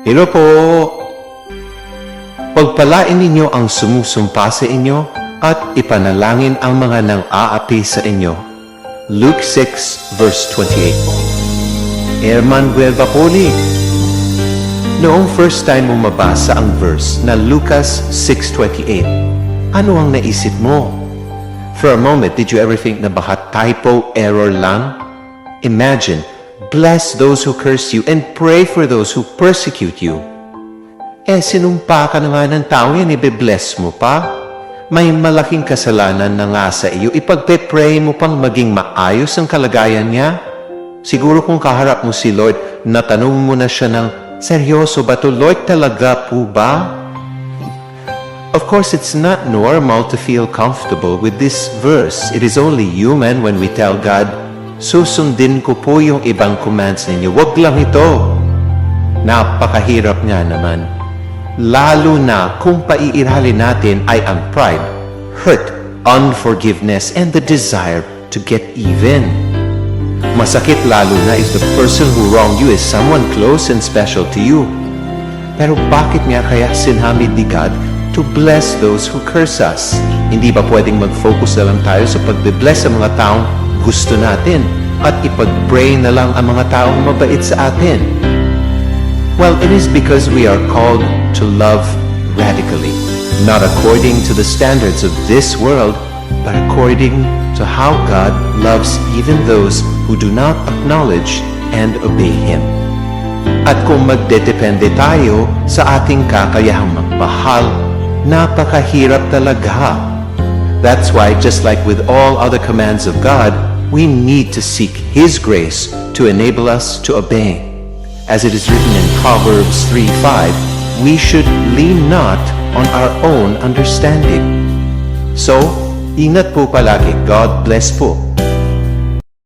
Hello po! Pagpalain ninyo ang sumusumpa sa inyo at ipanalangin ang mga nang-aapi sa inyo. Luke 6 verse 28. Herman Buelva Poli. Noong first time mo mabasa ang verse na Lucas 6:28, ano ang naisip mo? For a moment, did you ever think na baka typo error lang? Imagine, bless those who curse you and pray for those who persecute you. Sinumpa ka na nga ng tao yan, ibe-bless mo pa. May malaking kasalanan na nga sa iyo, ipagpe-pray mo pang maging maayos ang kalagayan niya. Siguro kung kaharap mo si Lord, natanong mo na siya ng, seryoso ba to, Lord, talaga po ba? Of course, it's not normal to feel comfortable with this verse. It is only human when we tell God, susundin ko po yung ibang commands ninyo. Wag lang ito. Napakahirap nga naman. Lalo na kung paiiralin natin ay ang pride, hurt, unforgiveness, and the desire to get even. Masakit lalo na if the person who wronged you is someone close and special to you. Pero bakit nga kaya sinhamid ni God to bless those who curse us? Hindi ba pwedeng mag-focus na lang tayo sa pagbe-bless sa mga taong gusto natin at ipag-pray na lang ang mga taong mabait sa atin? Well, it is because we are called to love radically, not according to the standards of this world, but according to how God loves even those who do not acknowledge and obey Him. At kung magdedepende tayo sa ating kakayahang magmahal, napakahirap talaga. That's why, just like with all other commands of God, we need to seek His grace to enable us to obey. As it is written in Proverbs 3:5, we should lean not on our own understanding. So, ingat po palagi. God bless po.